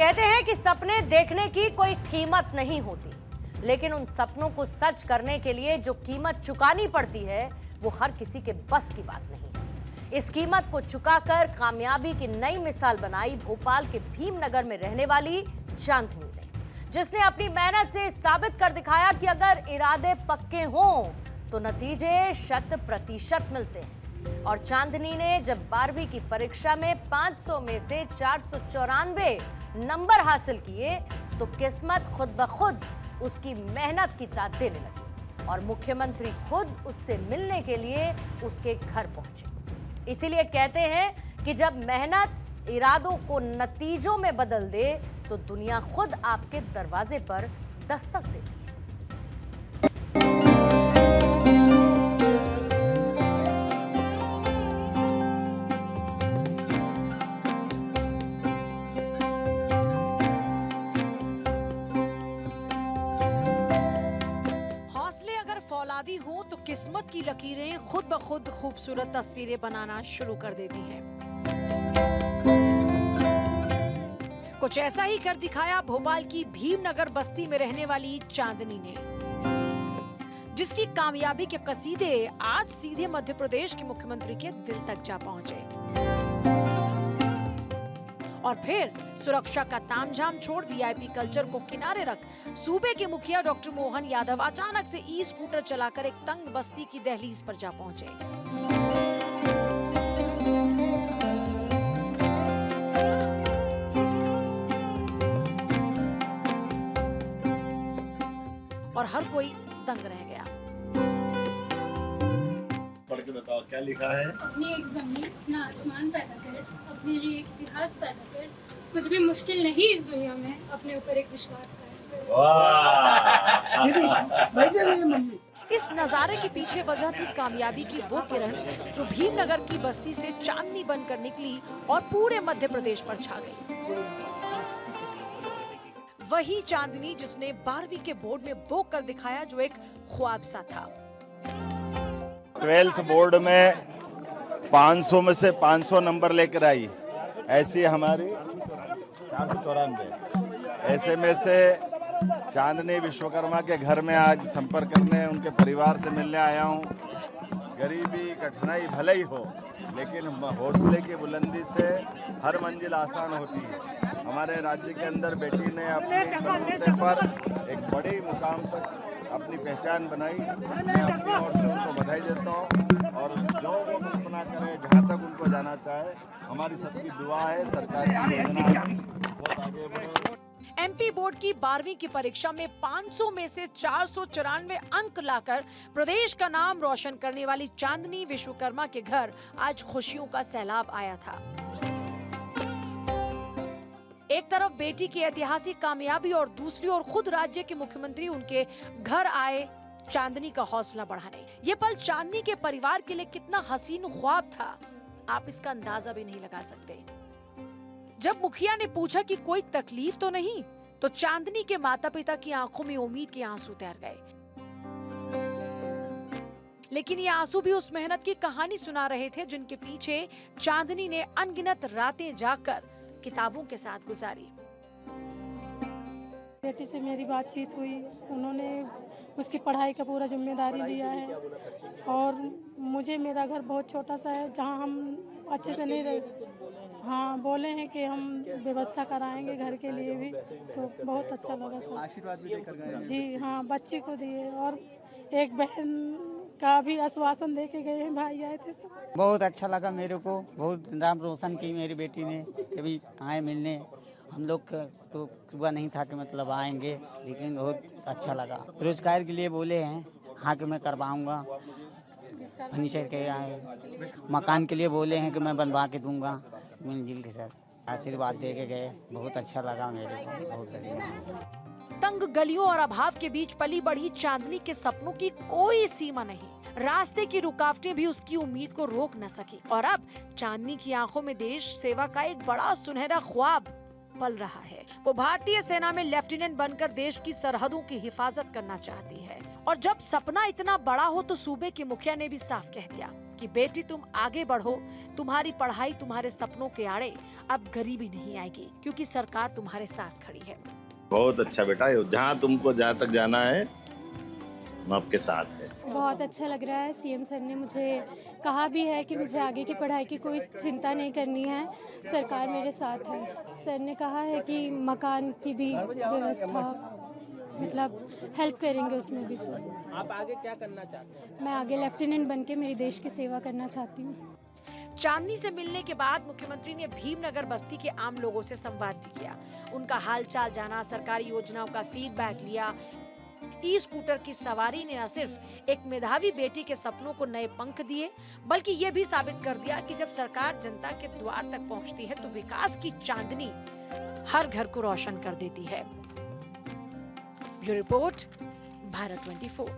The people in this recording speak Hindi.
कहते हैं कि सपने देखने की कोई कीमत नहीं होती, लेकिन उन सपनों को सच करने के लिए जो कीमत चुकानी पड़ती है वो हर किसी के बस की बात नहीं है। इस कीमत को चुकाकर कामयाबी की नई मिसाल बनाई भोपाल के भीमनगर में रहने वाली चांदनी ने, जिसने अपनी मेहनत से साबित कर दिखाया कि अगर इरादे पक्के हों तो नतीजे 100% मिलते हैं। और चांदनी ने जब 12वीं की परीक्षा में 500 में से 494 नंबर हासिल किए तो किस्मत खुद ब खुद उसकी मेहनत की दाद देने लगी और मुख्यमंत्री खुद उससे मिलने के लिए उसके घर पहुंचे। इसीलिए कहते हैं कि जब मेहनत इरादों को नतीजों में बदल दे तो दुनिया खुद आपके दरवाजे पर दस्तक देती है। फौलादी हो तो किस्मत की लकीरें खुद ब खुद खूबसूरत तस्वीरें बनाना शुरू कर देती हैं। कुछ ऐसा ही कर दिखाया भोपाल की भीमनगर बस्ती में रहने वाली चांदनी ने, जिसकी कामयाबी के कसीदे आज सीधे मध्य प्रदेश के मुख्यमंत्री के दिल तक जा पहुंचे। और फिर सुरक्षा का तामझाम छोड़ वीआईपी कल्चर को किनारे रख सूबे के मुखिया डॉक्टर मोहन यादव अचानक से ई स्कूटर चलाकर एक तंग बस्ती की दहलीज पर जा पहुंचे। और हर कोई दंग रह गया। पढ़ के बताओ क्या लिखा है? अपनी एक जमीन अपना आसमान पैदा कर, अपने लिए एक इतिहास पैदा कर, कुछ भी मुश्किल नहीं इस दुनिया में, अपने ऊपर एक विश्वास कर। इस नजारे के पीछे वजह थी कामयाबी की वो किरण जो भीमनगर की बस्ती से चांदनी बनकर निकली और पूरे मध्य प्रदेश पर छा गई। वही चांदनी जिसने 12वीं के बोर्ड में वो कर दिखाया जो एक ख्वाब सा था। 12th बोर्ड में 500 में से 500 नंबर लेकर आई, ऐसी हमारी 494। ऐसे में से चांदनी विश्वकर्मा के घर में आज संपर्क करने, उनके परिवार से मिलने आया हूँ। गरीबी कठिनाई भले ही हो, लेकिन हौसले की बुलंदी से हर मंजिल आसान होती है। हमारे राज्य के अंदर बेटी ने अपने बलबूते पर एक बड़ी मुकाम तक अपनी पहचान बनाई। मैं अपनी ओर से उनको बधाई देता हूँ और जो वो कल्पना करे, जहाँ तक उनको जाना चाहे, हमारी सबकी दुआ है। सरकार की योजना बहुत आगे बढ़े। एमपी बोर्ड की 12वीं की परीक्षा में 500 में से 494 अंक लाकर प्रदेश का नाम रोशन करने वाली चांदनी विश्वकर्मा के घर आज खुशियों का सैलाब आया था। एक तरफ बेटी की ऐतिहासिक कामयाबी और दूसरी ओर खुद राज्य के मुख्यमंत्री उनके घर आए चांदनी का हौसला बढ़ाने। ये पल चांदनी के परिवार के लिए कितना हसीन ख्वाब था, आप इसका अंदाजा भी नहीं लगा सकते। जब मुखिया ने पूछा कि कोई तकलीफ तो नहीं, तो चांदनी के माता पिता की आंखों में उम्मीद के आंसू तैर गए। लेकिन ये आंसू भी उस मेहनत की कहानी सुना रहे थे जिनके पीछे चांदनी ने अनगिनत रातें जागकर किताबों के साथ गुजारी। बेटी से मेरी बातचीत हुई, उन्होंने उसकी पढ़ाई का पूरा जिम्मेदारी लिया है और मुझे, मेरा घर बहुत छोटा सा है जहां हम अच्छे से नहीं रह। हाँ, बोले हैं कि हम व्यवस्था कराएंगे घर के लिए भी, तो बहुत अच्छा लगा सर। आशीर्वाद भी देकर गए? जी हाँ, बच्ची को दिए और एक बहन का भी आश्वासन दे के गए हैं, भाई आए थे तो। बहुत अच्छा लगा मेरे को, बहुत नाम रोशन की मेरी बेटी ने, कभी आए मिलने। हम लोग तो सुबह नहीं था कि मतलब आएंगे, लेकिन बहुत अच्छा लगा। रोजगार के लिए बोले हैं, हाँ कि मैं करवाऊंगा। फर्नीचर के मकान के लिए बोले हैं कि मैं बनवा के दूंगा मिलजुल के साथ। आशीर्वाद दे के गए, बहुत अच्छा लगा मेरे को, बहुत बढ़िया। तंग गलियों और अभाव के बीच पली बढ़ी चांदनी के सपनों की कोई सीमा नहीं। रास्ते की रुकावटें भी उसकी उम्मीद को रोक न सकी और अब चांदनी की आंखों में देश सेवा का एक बड़ा सुनहरा ख्वाब पल रहा है। वो भारतीय सेना में लेफ्टिनेंट बनकर देश की सरहदों की हिफाजत करना चाहती है। और जब सपना इतना बड़ा हो तो सूबे के मुखिया ने भी साफ कह दिया कि बेटी तुम आगे बढ़ो, तुम्हारी पढ़ाई तुम्हारे सपनों के आड़े अब गरीबी नहीं आएगी, क्योंकि सरकार तुम्हारे साथ खड़ी है। बहुत अच्छा बेटा, जहाँ तुमको जहाँ तक जाना है हम आपके साथ है। बहुत अच्छा लग रहा है। सीएम सर ने मुझे कहा भी है कि मुझे आगे की पढ़ाई की कोई चिंता नहीं करनी है, सरकार मेरे साथ है। सर ने कहा है कि मकान की भी व्यवस्था, मतलब हेल्प करेंगे उसमें भी सर। आप आगे क्या करना चाहते हैं? मैं आगे लेफ्टिनेंट बन के मेरी देश की सेवा करना चाहती हूँ। चांदनी से मिलने के बाद मुख्यमंत्री ने भीमनगर बस्ती के आम लोगों से संवाद भी किया, उनका हालचाल जाना, सरकारी योजनाओं का फीडबैक लिया। ई स्कूटर की सवारी ने न सिर्फ एक मेधावी बेटी के सपनों को नए पंख दिए, बल्कि ये भी साबित कर दिया कि जब सरकार जनता के द्वार तक पहुंचती है तो विकास की चांदनी हर घर को रोशन कर देती है। Bureau report, Bharat 24।